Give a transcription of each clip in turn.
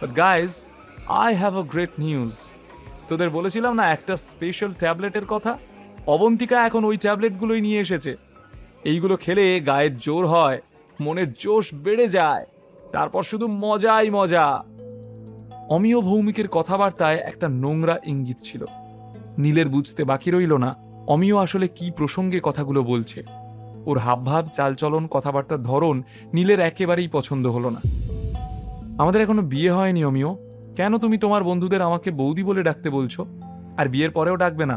But guys, I have a great news. তোদের বলেছিলাম না একটা স্পেশাল ট্যাবলেটের কথা? অবন্তিকা এখন ওই ট্যাবলেটগুলোই নিয়ে এসেছে। এইগুলো খেলে গায়ের জোর হয়, মনের জোশ বেড়ে যায়, তারপর শুধু মজাই মজা। অমিয় ভৌমিকের কথাবার্তায় একটা নোংরা ইঙ্গিত ছিল। নীলের বুঝতে বাকি রইল না অমিয় আসলে কি প্রসঙ্গে কথাগুলো বলছে। ওর হাবভাব, চালচলন, কথাবার্তার ধরন নীলের একেবারেই পছন্দ হলো না। আমাদের এখনো বিয়ে হয়নি অমিয়, কেন তুমি তোমার বন্ধুদের আমাকে বৌদি বলে ডাকতে বলছো? আর বিয়ের পরেও ডাকবে না,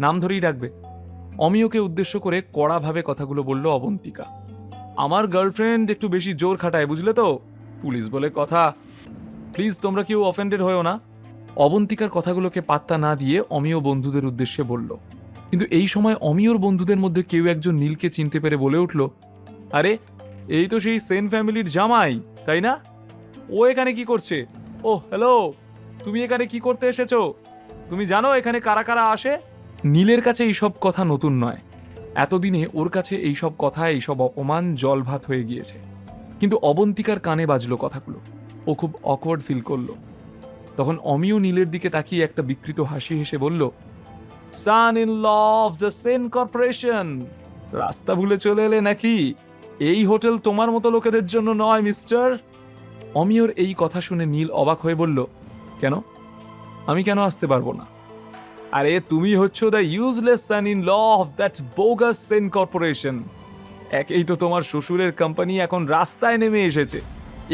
নাম ধরেই ডাকবে। অমিয়কে উদ্দেশ্য করে কড়াভাবে কথাগুলো বলল অবন্তিকা। আমার গার্লফ্রেন্ড একটু বেশি জোর খাটায়, বুঝলে তো? পুলিশ বলে কথা। প্লিজ তোমরা কেউ অফেন্ডেড হয়েও না। অবন্তিকার কথাগুলোকে পাত্তা না দিয়ে অমিয় বন্ধুদের উদ্দেশ্যে বলল। কিন্তু এই সময় অমিয়র বন্ধুদের মধ্যে কেউ একজন নীলকে চিনতে পেরে বলে উঠল, আরে এই তো সেই সেন ফ্যামিলির জামাই, তাই না? ও এখানে কি করছে? ও হ্যালো, তুমি এখানে কি করতে এসেছো? তুমি জানো এখানে কারা কারা আসে? নীলের কাছে এইসব কথা নতুন নয়। এতদিনে ওর কাছে এইসব কথা, এইসব অপমান জল ভাত হয়ে গিয়েছে। কিন্তু অবন্তিকার কানে বাজলো কথাগুলো, ও খুব অকওয়ার্ড ফিল করলো। তখন অমিয় নীলের দিকে তাকিয়ে একটা বিকৃত হাসি হেসে বলল, son in law of the Sen corporation, রাস্তা ভুলে চলে এলে নাকি? এই হোটেল তোমার মতো লোকেদের জন্য নয় মিস্টার। অমিয়র এই কথা শুনে নীল অবাক হয়ে বলল, কেন? আমি কেন আসতে পারবো না? আরে তুমি হচ্ছ the useless son in law of that bogus Sen corporation. একেই তো তোমার শ্বশুরের কোম্পানি এখন রাস্তায় নেমে এসেছে,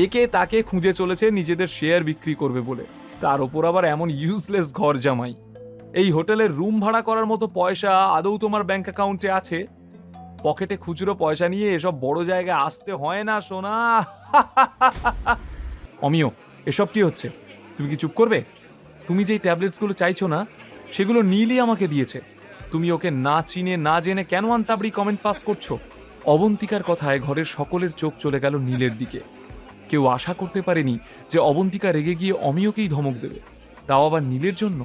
একে তাকে খুঁজে চলেছে নিজেদের শেয়ার বিক্রি করবে বলে। তার ওপর আবার এমন ইউজলেস ঘর জামাই। এই হোটেলের রুম ভাড়া করার মতো পয়সা আদৌ তোমার ব্যাংক অ্যাকাউন্টে আছে? পকেটে খুচরো পয়সা নিয়ে এসব বড় জায়গায় আসতে হয় না সোনা। অমিয়, এসব কি হচ্ছে? তুমি কি চুপ করবে? তুমি যেই ট্যাবলেটসগুলো চাইছো না, সেগুলো নীলই আমাকে দিয়েছে। তুমি ওকে না চিনে না জেনে কেন আনতাবড়ি কমেন্ট পাস করছো? অবন্তিকার কথায় ঘরের সকলের চোখ চলে গেল নীলের দিকে। কেউ আশা করতে পারেনি যে অবন্তিকা রেগে গিয়ে অমিয়কেই ধমক দেবে, তাও আবার নীলের জন্য।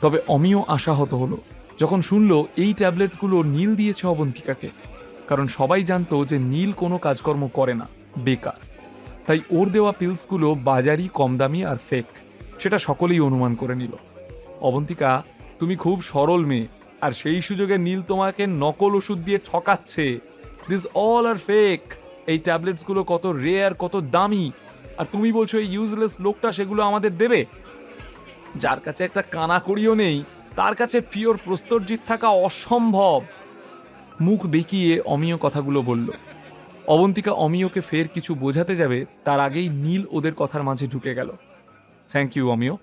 তবে অমিয় আশাহত হলো যখন শুনল এই ট্যাবলেটগুলো নীল দিয়েছে অবন্তিকাকে। কারণ সবাই জানতো যে নীল কোনো কাজকর্ম করে না, বেকার। তাই ওর দেওয়া পিলসগুলো বাজারি, কম দামি আর ফেক, সেটা সকলেই অনুমান করে নিল। অবন্তিকা, তুমি খুব সরল মেয়ে, আর সেই সুযোগে নীল তোমাকে নকল ওষুধ দিয়ে ঠকাচ্ছে। This all are fake. এই ট্যাবলেটসগুলো কত রেয়ার, কত দামি, আর তুমি বলছো এই ইউজলেস লোকটা সেগুলো আমাদের দেবে? যার কাছে একটা কানাকড়িও নেই, তার কাছে পিওর প্রস্তরজিৎ থাকা অসম্ভব। মুখ বেঁকিয়ে অমিয় কথাগুলো বলল। অবন্তিকা অমিয়কে ফের কিছু বোঝাতে যাবে তার আগেই নীল ওদের কথার মাঝে ঢুকে গেল। থ্যাংক ইউ অমিয়,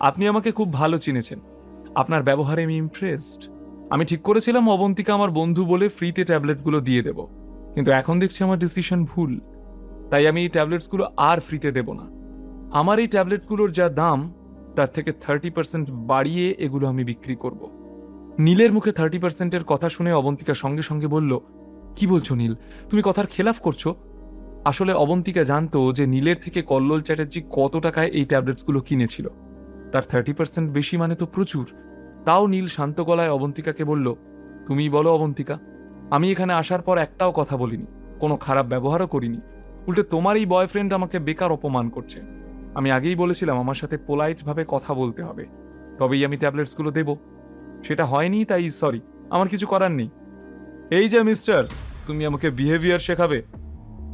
আপনি আমাকে খুব ভালো চিনেছেন। আপনার ব্যবহারে আমি ইমপ্রেসড। আমি ঠিক করেছিলাম অবন্তিকা আমার বন্ধু বলে ফ্রিতে ট্যাবলেটগুলো দিয়ে দেব, কিন্তু এখন দেখছি আমার ডিসিশন ভুল। তাই আমি এই ট্যাবলেটসগুলো আর ফ্রিতে দেব না। আমার এই ট্যাবলেটগুলোর যা দাম, তার থেকে 30% বাড়িয়ে এগুলো আমি বিক্রি করব। নীলের মুখে 30%-এর কথা শুনে অবন্তিকা সঙ্গে সঙ্গে বলল, কি বলছো নীল, তুমি কথার খেলাফ করছো? আসলে অবন্তিকা জানতো যে নীলের থেকে কল্লোল চ্যাটার্জি কত টাকায় এই ট্যাবলেটসগুলো কিনেছিল। তার 30% বেশি মানে তো প্রচুর। তাও নীল শান্ত গলায় অবন্তিকাকে বলল, তুমিই বলো অবন্তিকা, আমি এখানে আসার পর একটাও কথা বলিনি, কোনো খারাপ ব্যবহারও করিনি। উল্টে তোমার এই বয়ফ্রেন্ড আমাকে বেকার অপমান করছে। আমি আগেই বলেছিলাম আমার সাথে পোলাইট ভাবে কথা বলতে হবে, তবেই আমি ট্যাবলেটসগুলো দেব। সেটা হয়নি, তাই সরি, আমার কিছু করার নেই। এই যে মিস্টার, তুমি আমাকে বিহেভিয়ার শেখাবে?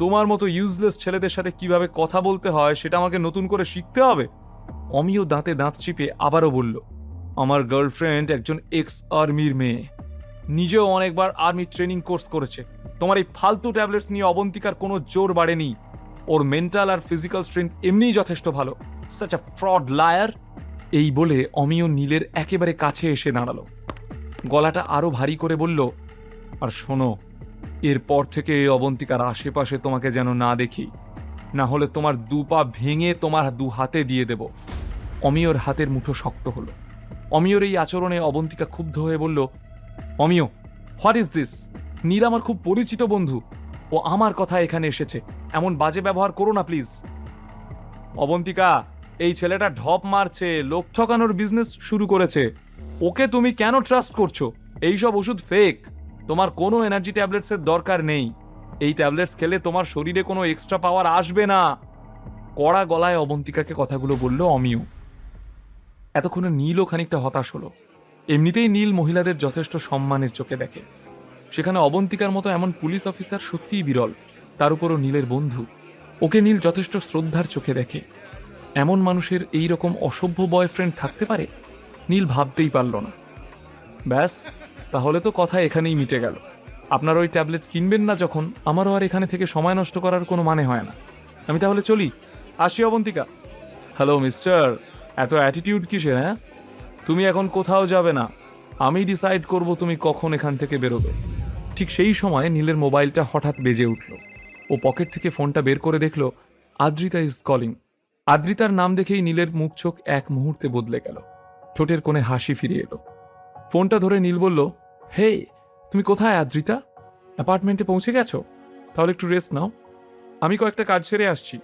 তোমার মতো ইউজলেস ছেলেদের সাথে কিভাবে কথা বলতে হয় সেটা আমাকে নতুন করে শিখতে হবে? অমিয় দাঁতে দাঁত চিপে আবারও বলল, আমার গার্লফ্রেন্ড একজন এক্স আর্মির মেয়ে, নিজেও অনেকবার আর্মি ট্রেনিং কোর্স করেছে। তোমার এই ফালতু ট্যাবলেটস নিয়ে অবন্তিকার কোনো জোর বাড়েনি। ওর মেন্টাল আর ফিজিক্যাল স্ট্রেংথ এমনিই যথেষ্ট ভালো। Such a fraud liar. এই বলে অমিয় নীলের একেবারে কাছে এসে দাঁড়ালো। গলাটা আরো ভারী করে বলল, আর শোনো, এরপর থেকে অবন্তিকার আশেপাশে তোমাকে যেন না দেখি, না হলে তোমার দুপা ভেঙে তোমার দু হাতে দিয়ে দেব। অমিয়র হাতের মুঠো শক্ত হলো। অমিয়র এই আচরণে অবন্তিকা ক্ষুব্ধ হয়ে বলল, অমিয়, হোয়াট ইজ দিস? নীল আমার খুব পরিচিত বন্ধু, ও আমার কথা এখানে এসেছে, এমন বাজে ব্যবহার করো না প্লিজ। অবন্তিকা, এই ছেলেটা ঢপ মারছে, লোক ঠকানোর বিজনেস শুরু করেছে। ওকে তুমি কেন ট্রাস্ট করছো? এইসব ওষুধ ফেক। তোমার কোনো এনার্জি ট্যাবলেটসের দরকার নেই। এই ট্যাবলেটস খেলে তোমার শরীরে কোনো এক্সট্রা পাওয়ার আসবে না। কড়া গলায় অবন্তিকাকে কথাগুলো বলল অমিয়। এতক্ষণে নীলও খানিকটা হতাশ হলো। এমনিতেই নীল মহিলাদের যথেষ্ট সম্মানের চোখে দেখে, সেখানে অবন্তিকার মতো এমন পুলিশ অফিসার সত্যিই বিরল, তার উপরও নীলের বন্ধু। ওকে নীল যথেষ্ট শ্রদ্ধার চোখে দেখে। এমন মানুষের এই রকম অসভ্য বয়ফ্রেন্ড থাকতে পারে? নীল ভাবতেই পারল না। ব্যাস, তাহলে তো কথা এখানেই মিটে গেল। আপনার ওই ট্যাবলেট কিনবেন না যখন, আমারও আর এখানে থেকে সময় নষ্ট করার কোনো মানে হয় না। আমি তাহলে চলি, আসি অবন্তিকা। হ্যালো মিস্টার, এত অ্যাটিটিউড কিসের? হ্যাঁ, তুমি এখন কোথাও যাবে না, আমি ডিসাইড করব তুমি কখন এখান থেকে বেরোবে। ঠিক সেই সময় নীলের মোবাইলটা হঠাৎ বেজে উঠল। ও পকেট থেকে ফোনটা বের করে দেখল আদ্রিতা ইজ কলিং। আদ্রিতার নাম দেখেই নীলের মুখ চোখ এক মুহূর্তে বদলে গেল, ঠোঁটের কোণে হাসি ফিরে এলো। ফোনটা ধরে নীল বলল, হে, তুমি কোথায় আদ্রিতা? অ্যাপার্টমেন্টে পৌঁছে গেছো? তাহলে একটু রেস্ট নাও, আমি কয়েকটা কাজ সেরে আসছি।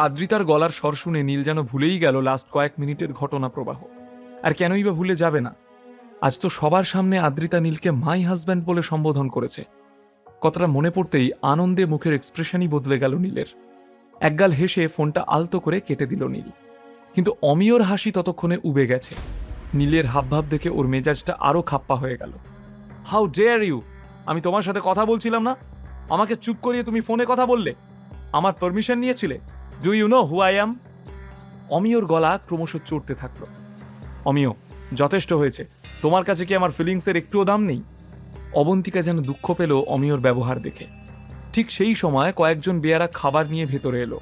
আদ্রিতার গলার স্বর শুনে নীল যেন ভুলেই গেল লাস্ট কয়েক মিনিটের ঘটনা প্রবাহ। আর কেনই বা ভুলে যাবে না? আজ তো সবার সামনে আদ্রিতা নীলকে মাই হাজব্যান্ড বলে সম্বোধন করেছে। কথাটা মনে পড়তেই আনন্দে মুখের এক্সপ্রেশনই বদলে গেল নীলের। একগাল হেসে ফোনটা আলতো করে কেটে দিল নীল। কিন্তু অমিয়র হাসি ততক্ষণে উবে গেছে। নীলের হাবভাব দেখে ওর মেজাজটা আরো খাপ্পা হয়ে গেল। How dare you! আমি তোমার সাথে কথা বলছিলাম না, আমাকে চুপ করিয়ে তুমি ফোনে কথা বললে? আমার পারমিশন নিয়েছিলে? Do you know who I am? অমিয়র গলা ক্রমশ চড়তে থাকলো। অমিয়, যথেষ্ট হয়েছে, তোমার কাছে কি আমার ফিলিংসের একটুও দাম নেই? অবন্তিকা যেন দুঃখ পেল অমিয়র ব্যবহার দেখে। ঠিক সেই সময় কয়েকজন বেয়ারা খাবার নিয়ে ভেতরে এলো।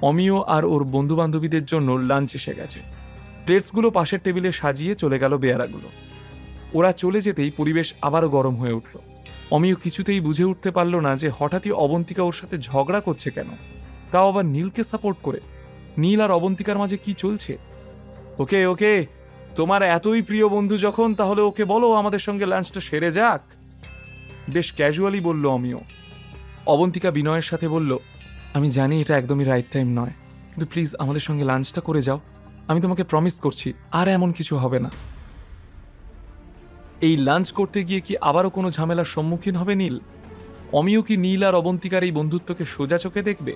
অমিয় আর ওর বন্ধু বান্ধবীদের জন্য লাঞ্চ এসে গেছে। প্লেটসগুলো পাশের টেবিলে সাজিয়ে চলে গেল বেয়ারাগুলো। ওরা চলে যেতেই পরিবেশ আবারও গরম হয়ে উঠল। অমিয় কিছুতেই বুঝে উঠতে পারল না যে হঠাৎই অবন্তিকা ওর সাথে ঝগড়া করছে কেন, তাও আবার নীলকে সাপোর্ট করে। নীল আর অবন্তিকার মাঝে কি চলছে? ওকে ওকে, তোমার এতই প্রিয় বন্ধু যখন, তাহলে ওকে বলো আমাদের সঙ্গে লাঞ্চটা সেরে যাক। বেশ ক্যাজুয়ালি বলল অমিয়। অবন্তিকা বিনয়ের সাথে বলল, আমি জানি এটা একদমই রাইট টাইম নয়, কিন্তু প্লিজ আমাদের সঙ্গে লাঞ্চটা করে যাও, আমি তোমাকে প্রমিস করছি আর এমন কিছু হবে না। এই লাঞ্চ করতে গিয়ে কি আবারও কোনো ঝামেলার সম্মুখীন হবে নীল? অমিয় কি নীল আর অবন্তিকার এই বন্ধুত্বকে সোজা চোখে দেখবে,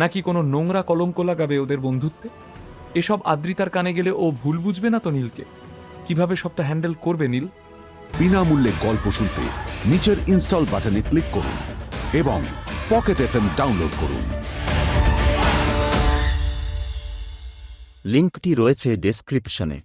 নাকি কোনো নোংরা কলঙ্ক লাগাবে ওদের বন্ধুত্বে? এসব আদ্রিতার কানে গেলে ও ভুল বুঝবে না তো নীলকে? কিভাবে সবটা হ্যান্ডেল করবে নীল? বিনামূল্যে গল্প শুনতে নিচের ইনস্টল বাটনে ক্লিক করুন এবং পকেট এফএম ডাউনলোড করুন। লিঙ্কটি রয়েছে ডেসক্রিপশনে।